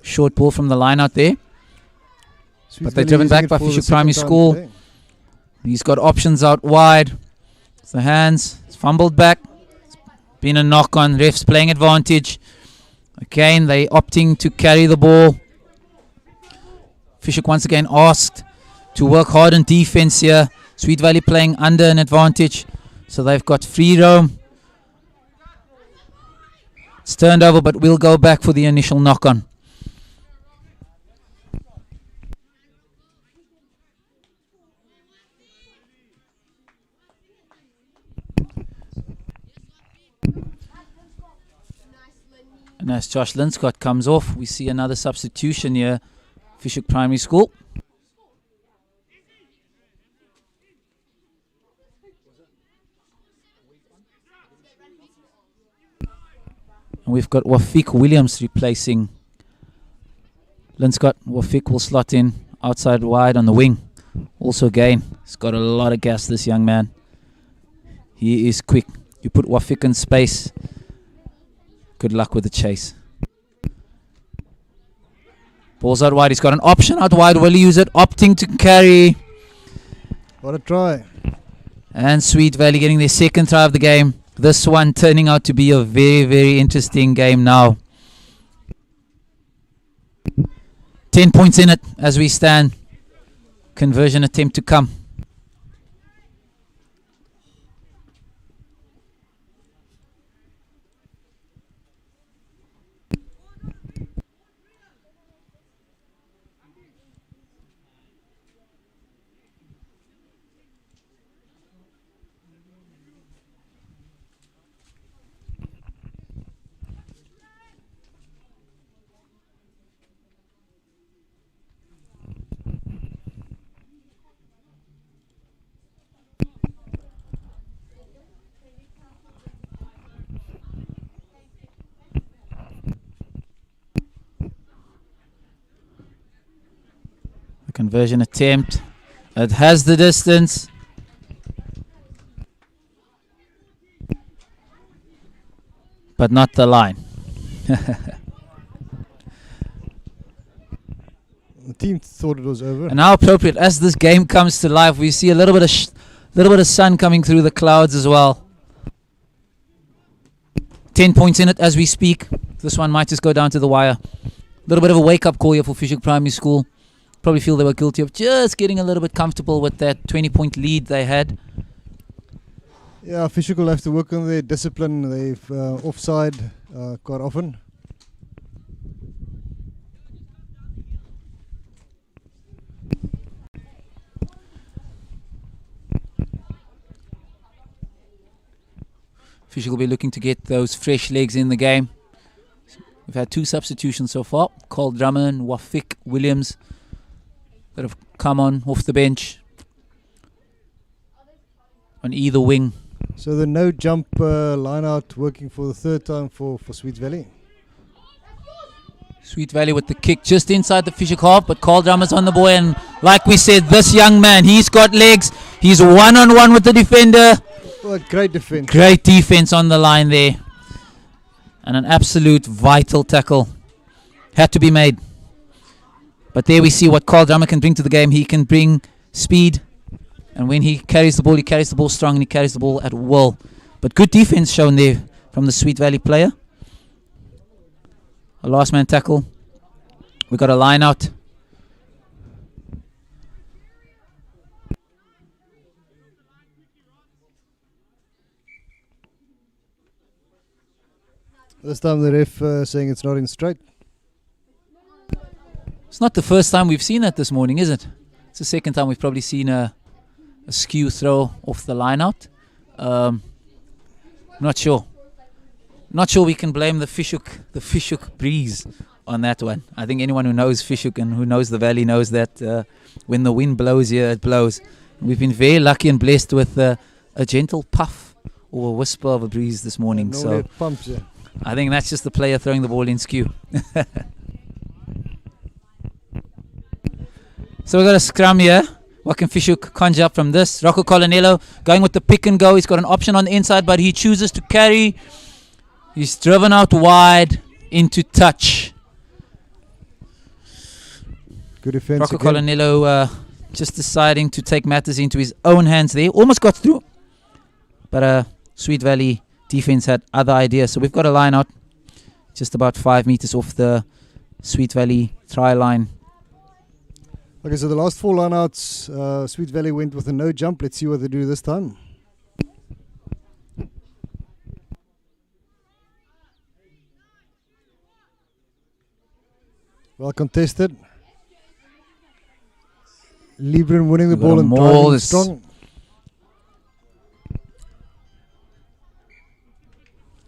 short ball from the line out there. But they're driven back by Fish Hoek Primary School. Today. He's got options out wide. It's the hands. It's fumbled back. It's been a knock on. Refs playing advantage. Again, they opting to carry the ball. Fish Hoek once again asked to work hard in defense here. Sweet Valley playing under an advantage. So they've got free roam. It's turned over, but we'll go back for the initial knock-on. And as Josh Linscott comes off, we see another substitution here. Fish Hoek Primary School. And we've got Wafik Williams replacing Linscott. Wafik will slot in outside wide on the wing. Also again, he's got a lot of gas, this young man. He is quick. You put Wafik in space. Good luck with the chase. Ball's out wide. He's got an option out wide. Will he use it? Opting to carry. What a try. And Sweet Valley getting their second try of the game. This one turning out to be a very, very interesting game now. 10 points in it as we stand. Conversion attempt to come. Conversion attempt. It has the distance. But not the line. The team thought it was over. And how appropriate as this game comes to life, we see a little bit of sun coming through the clouds as well. 10 points in it as we speak. This one might just go down to the wire. A little bit of a wake-up call here for Fish Hoek Primary School. Probably feel they were guilty of just getting a little bit comfortable with that 20-point lead they had. Yeah, Fish Hoek will have to work on their discipline. They've offside quite often. Fish Hoek will be looking to get those fresh legs in the game. We've had 2 substitutions so far. Carl Drummer and Wafik Williams that have come on off the bench on either wing. So the no jump line out working for the third time for Sweet Valley. Sweet Valley with the kick just inside the Fish Hoek half, but Carl Drummer's on the boy, and like we said, this young man, he's got legs. He's one-on-one with the defender. What great defense. Great defense on the line there. And an absolute vital tackle had to be made. But there we see what Carl Drummer can bring to the game. He can bring speed. And when he carries the ball strong and he carries the ball at will. But good defense shown there from the Sweet Valley player. A last man tackle. We got a line out. This time the ref saying it's not in straight. It's not the first time we've seen that this morning, is it? It's the second time we've probably seen a skew throw off the line out. Not sure. Not sure we can blame the Fish Hoek breeze on that one. I think anyone who knows Fish Hoek and who knows the valley knows that when the wind blows here, it blows. We've been very lucky and blessed with a gentle puff or a whisper of a breeze this morning. So Pumps, yeah. I think that's just the player throwing the ball in skew. So we've got a scrum here. What can Fish Hoek conjure up from this? Rocco Colonello going with the pick and go. He's got an option on the inside, but he chooses to carry. He's driven out wide into touch. Good defense. Rocco again. Colonello just deciding to take matters into his own hands there. Almost got through. But Sweet Valley defense had other ideas. So we've got a line out just about 5 meters off the Sweet Valley try line. Okay, so the last 4 lineouts, Sweet Valley went with a no jump. Let's see what they do this time. Well contested. Liebren winning the We've got ball a and maul. driving It's strong.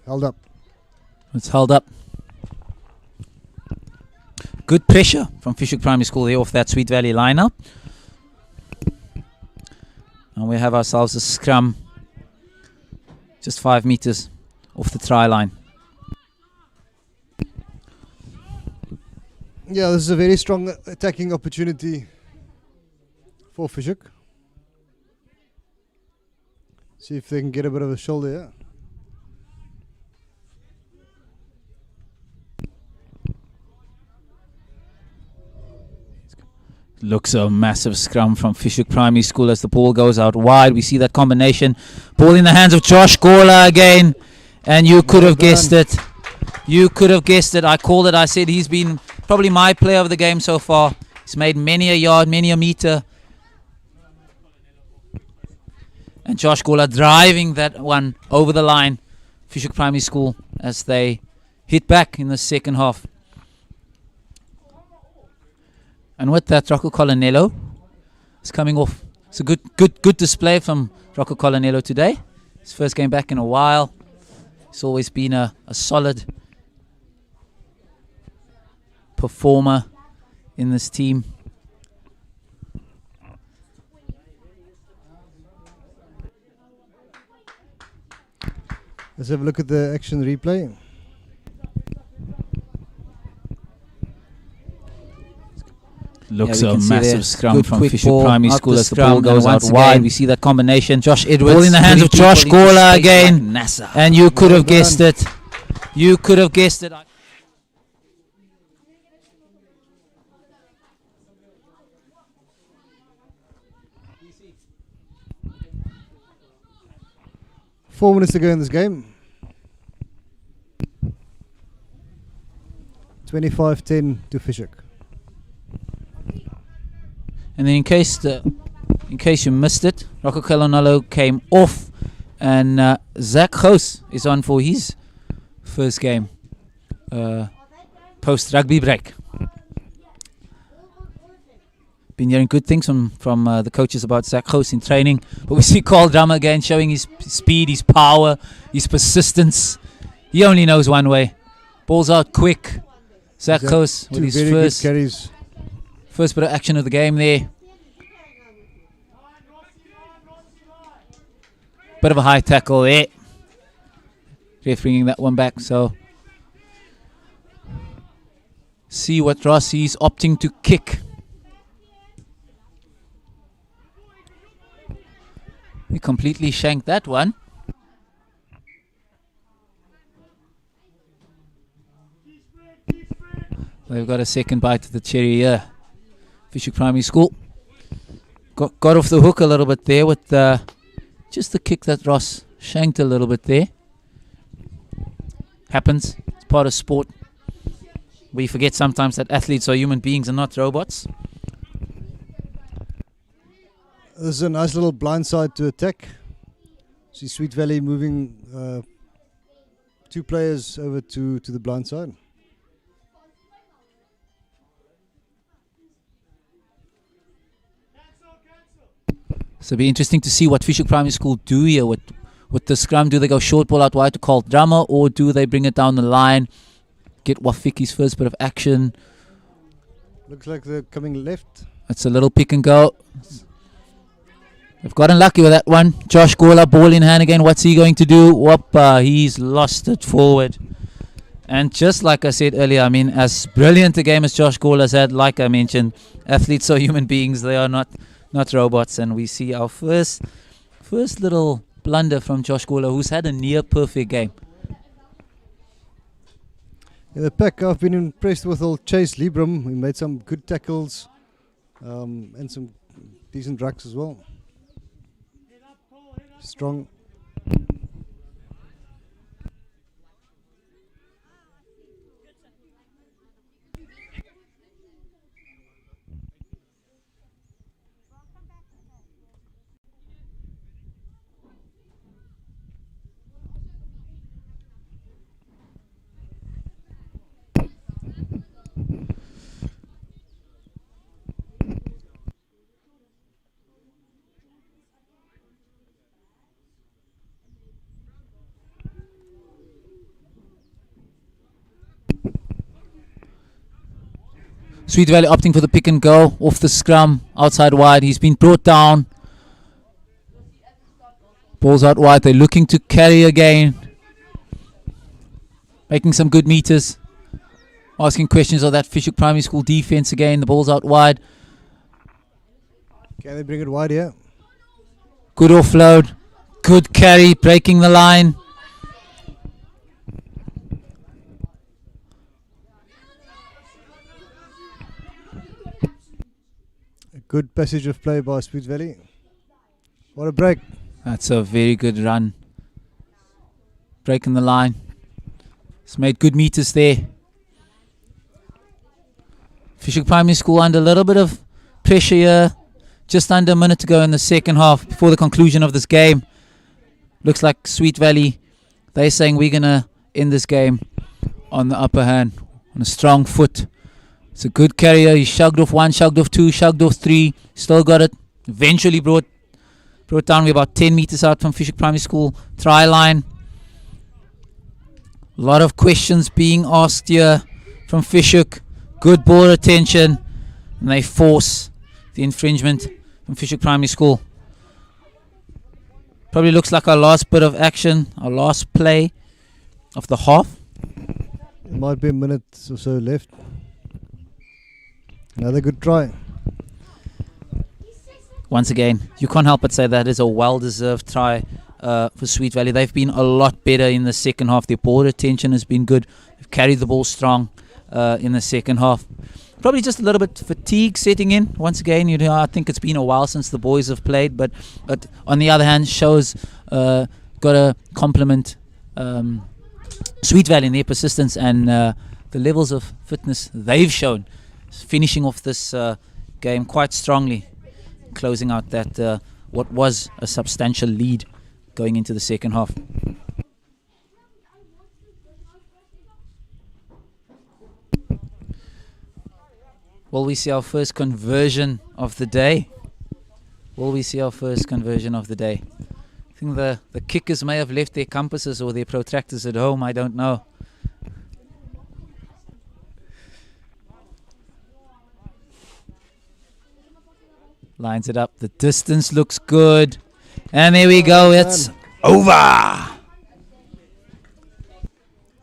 Held up. It's held up. Good pressure from Fish Hoek Primary School there off that Sweet Valley lineup. And we have ourselves a scrum just 5 meters off the try line. Yeah, this is a very strong attacking opportunity for Fish Hoek. See if they can get a bit of a shoulder here. Looks a massive scrum from Fish Hoek Primary School as the ball goes out wide. We see that combination. Ball in the hands of Josh Gola again. And you could have guessed it. You could have guessed it. I called it. I said he's been probably my player of the game so far. He's made many a yard, many a meter. And Josh Gola driving that one over the line. Fish Hoek Primary School as they hit back in the second half. And with that, Rocco Colonello is coming off. It's a good display from Rocco Colonello today. His first game back in a while. He's always been a solid performer in this team. Let's have a look at the action replay. looks we a can see there, massive scrum good from quick Fisher ball Primary out School the as the ball scrum, goes and out once wide. again we see that combination. Josh Edwards Ball in the hands of putting Josh people into Gawler space again. like NASA. And you could have Well guessed done. it. You could have guessed it. 4 minutes to go in this game. 25-10 to Fishhook. And then in case you missed it, Rocco Calonalo came off, and Zach Gous is on for his first game post rugby break. Been hearing good things from the coaches about Zach Gous in training, but we see Carl Drummer again showing his speed, his power, his persistence. He only knows one way. Ball's out quick. Zach He's had Gous with two his very first good carries. first bit of action of the game there. Bit of a high tackle there. Ref bringing that one back. So see what Rossi's opting to kick. We completely shanked that one. They've got a second bite of the cherry here. Fishhook Primary School got off the hook a little bit there with just the kick that Ross shanked a little bit there. Happens. It's part of sport. We forget sometimes that athletes are human beings and not robots. This is a nice little blind side to attack. See Sweet Valley moving two players over to the blind side. So it'll be interesting to see what Fishhook Primary School do here with the scrum. Do they go short ball out wide to Carl Drummer, or do they bring it down the line, get Wafiki's first bit of action? Looks like they're coming left. It's a little pick and go. They've gotten lucky with that one. Josh Gawler, ball in hand again. What's he going to do? Whoppa, he's lost it forward. And just like I said earlier, I mean, as brilliant a game as Josh Gawler's had, like I mentioned, athletes are human beings. They are not robots. And we see our first little blunder from Josh Gawler, who's had a near perfect game. In the pack, I've been impressed with old Chase Libram. He made some good tackles and some decent rucks as well. Strong. Sweet Valley opting for the pick and go off the scrum, outside wide. He's been brought down. Ball's out wide. They're looking to carry again. Making some good meters. Asking questions of that Fishhook Primary School defense again. The ball's out wide. Can they bring it wide here? Good offload. Good carry. Breaking the line. Good passage of play by Sweet Valley. What a break. That's a very good run. Breaking the line. It's made good meters there. Fishhook Primary School under a little bit of pressure here. Just under a minute to go in the second half before the conclusion of this game. Looks like Sweet Valley, they're saying we're going to end this game on the upper hand, on a strong foot. It's a good carrier. He shugged off one, shugged off two, shugged off three. Still got it. Eventually brought down. We're about 10 meters out from Fishhook Primary School try line. A lot of questions being asked here from Fishhook. Good ball retention. And they force the infringement from Fishhook Primary School. Probably looks like our last bit of action, our last play of the half. It might be a minute or so left. Another good try. once again, you can't help but say that is a well-deserved try for Sweet Valley. They've been a lot better in the second half. Their ball retention has been good. They've carried the ball strong in the second half. Probably just a little bit fatigue setting in. Once again, I think it's been a while since the boys have played, but on the other hand, shows got to compliment Sweet Valley in their persistence and the levels of fitness they've shown, finishing off this game quite strongly, closing out that what was a substantial lead going into the second half. Will we see our first conversion of the day? Will we see our first conversion of the day? I think the kickers may have left their compasses or their protractors at home, I don't know. Lines it up, the distance looks good. And there we go, it's over!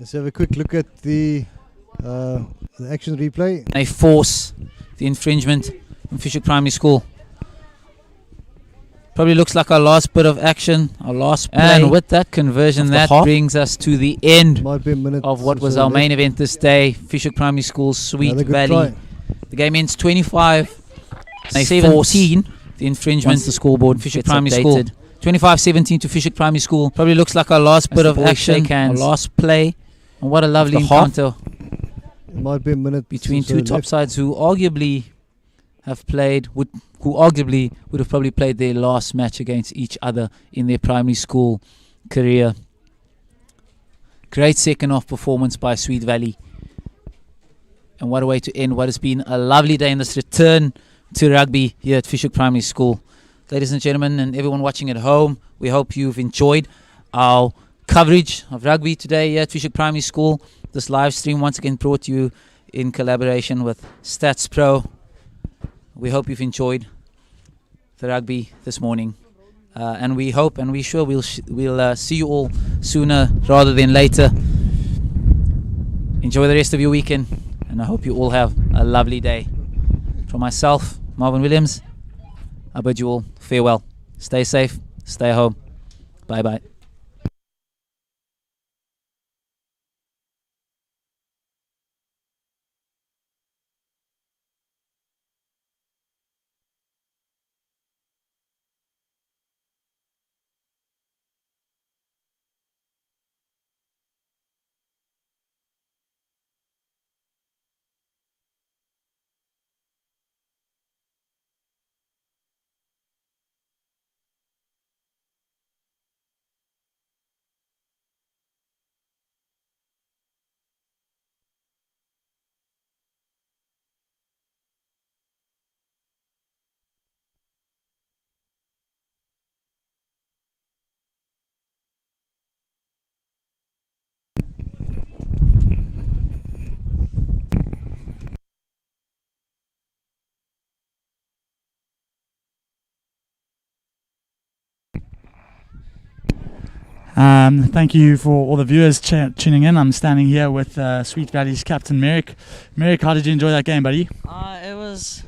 Let's have a quick look at the action replay. They force the infringement from Fish Hoek Primary School. Probably looks like our last bit of action, our last play. And with that conversion, that brings us to the end Might be a minute of what or was so our left. main event this day. Fish Hoek Primary School, Sweet Another good Valley. try. The game ends 25-17. The infringement, the scoreboard, Fish Hoek Primary School. 25-17 to Fish Hoek Primary School. Probably looks like our last bit of action, our last play. And what a lovely encounter It might be a minute between or so two top left. sides who arguably have played, who arguably would have probably played their last match against each other in their primary school career. Great second half performance by Sweet Valley. And what a way to end what has been a lovely day in this return to rugby here at Fish Hoek Primary School. Ladies and gentlemen, and everyone watching at home, we hope you've enjoyed our coverage of rugby today here at Fish Hoek Primary School. This live stream once again brought to you in collaboration with Stats Pro. We hope you've enjoyed the rugby this morning, and we hope and we're sure we'll see you all sooner rather than later. Enjoy the rest of your weekend, and I hope you all have a lovely day. From myself, Marvin Williams, I bid you all farewell. Stay safe, stay home. Bye bye. Thank you for all the viewers tuning in. I'm standing here with Sweet Valley's captain Merrick. Merrick, how did you enjoy that game, buddy? It was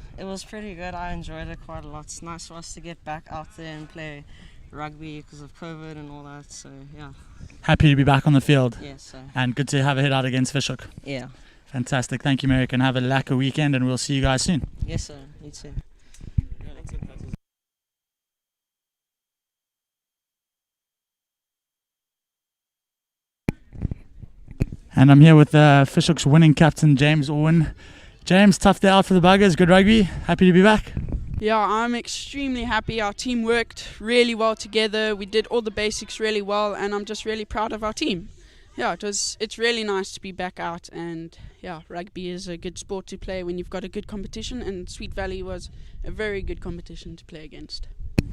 pretty good. I enjoyed it quite a lot. It's nice for us to get back out there and play rugby because of COVID and all that. So yeah. Happy to be back on the field. Yeah. So And good to have a hit out against Fish Hoek. yeah. Fantastic. Thank you, Merrick, and have a lacquer weekend, and we'll see you guys soon. Yes, sir. You too. And I'm here with Fish Hoek's winning captain, James Orwin. James, tough day out for the Buggers. Good rugby. Happy to be back. Yeah, I'm extremely happy. Our team worked really well together. We did all the basics really well, and I'm just really proud of our team. Yeah, it's really nice to be back out, and yeah, rugby is a good sport to play when you've got a good competition, and Sweet Valley was a very good competition to play against.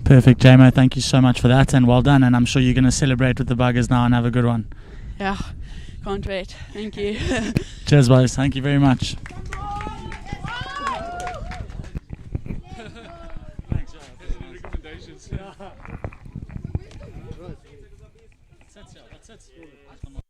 Perfect, JMO. Thank you so much for that, and well done. And I'm sure you're going to celebrate with the Buggers now and have a good one. Yeah, can't wait. Thank you. Cheers, boys. Thank you very much. Recommendations. That's it.